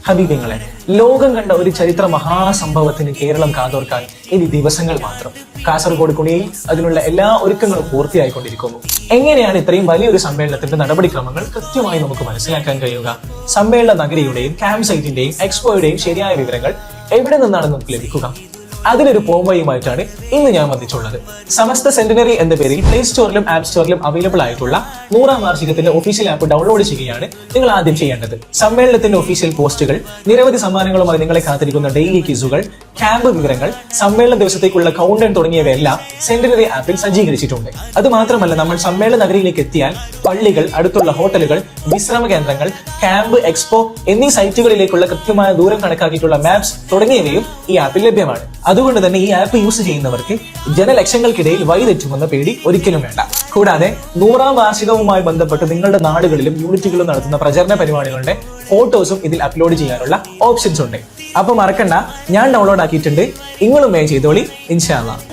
ഹബീബിങ്ങളെ, ലോകം കണ്ട ഒരു ചരിത്ര മഹാസംഭവത്തിന് കേരളം കാതോർക്കാൻ ഇനി ദിവസങ്ങൾ മാത്രം. കാസർഗോഡ് കുണിയിൽ അതിനുള്ള എല്ലാ ഒരുക്കങ്ങളും പൂർത്തിയായിക്കൊണ്ടിരിക്കുന്നു. എങ്ങനെയാണ് ഇത്രയും വലിയൊരു സമ്മേളനത്തിന്റെ നടപടിക്രമങ്ങൾ കൃത്യമായി നമുക്ക് മനസ്സിലാക്കാൻ കഴിയുക? സമ്മേളന നഗരിയുടെയും ക്യാമ്പ് സൈറ്റിന്റെയും എക്സ്പോയുടെയും ശരിയായ വിവരങ്ങൾ എവിടെ നിന്നാണ് നമുക്ക് ലഭിക്കുക? അതിനൊരു പോംവഴിയുമായിട്ടാണ് ഇന്ന് ഞാൻ വന്നിട്ടുള്ളത്. സമസ്ത സെന്റിനറി എന്ന പേരിൽ പ്ലേ സ്റ്റോറിലും ആപ്പ് സ്റ്റോറിലും അവൈലബിൾ ആയിട്ടുള്ള 100ാം വാർഷികത്തിന്റെ ഒഫീഷ്യൽ ആപ്പ് ഡൗൺലോഡ് ചെയ്യുകയാണ് നിങ്ങൾ ആദ്യം ചെയ്യേണ്ടത്. സമ്മേളനത്തിന്റെ ഒഫീഷ്യൽ പോസ്റ്റുകൾ, നിരവധി സമ്മാനങ്ങളുമായി നിങ്ങളെ കാത്തിരിക്കുന്ന ഡെയിലി ക്വിസുകൾ, ക്യാമ്പ് വിവരങ്ങൾ, സമ്മേളന ദിവസത്തേക്കുള്ള കൗണ്ടൻ തുടങ്ങിയവയെല്ലാം സെന്റിനറി ആപ്പിൽ സജ്ജീകരിച്ചിട്ടുണ്ട്. അത് മാത്രമല്ല, നമ്മൾ സമ്മേളന നഗരിയിലേക്ക് എത്തിയാൽ പള്ളികൾ, അടുത്തുള്ള ഹോട്ടലുകൾ, വിശ്രമ കേന്ദ്രങ്ങൾ, ക്യാമ്പ്, എക്സ്പോ എന്നീ സൈറ്റുകളിലേക്കുള്ള കൃത്യമായ ദൂരം കണക്കാക്കിയിട്ടുള്ള മാപ്സ് തുടങ്ങിയവയും ഈ ആപ്പിൽ ലഭ്യമാണ്. അതുകൊണ്ട് തന്നെ ഈ ആപ്പ് യൂസ് ചെയ്യുന്നവർക്ക് ജനലക്ഷങ്ങൾക്കിടയിൽ വഴിതെറ്റുമെന്ന പേടി ഒരിക്കലും വേണ്ട. കൂടാതെ 100ാം വാർഷികവുമായി ബന്ധപ്പെട്ട് നിങ്ങളുടെ നാടുകളിലും യൂണിറ്റുകളിലും നടത്തുന്ന പ്രചരണ പരിപാടികളുടെ ഫോട്ടോസും ഇതിൽ അപ്ലോഡ് ചെയ്യാനുള്ള ഓപ്ഷൻസ് ഉണ്ട്. അപ്പൊ മറക്കണ്ട, ഞാൻ ഡൗൺലോഡ് ആക്കിയിട്ടുണ്ട്, നിങ്ങളും ചെയ്തോളി ഇൻഷാ അല്ലാഹ്.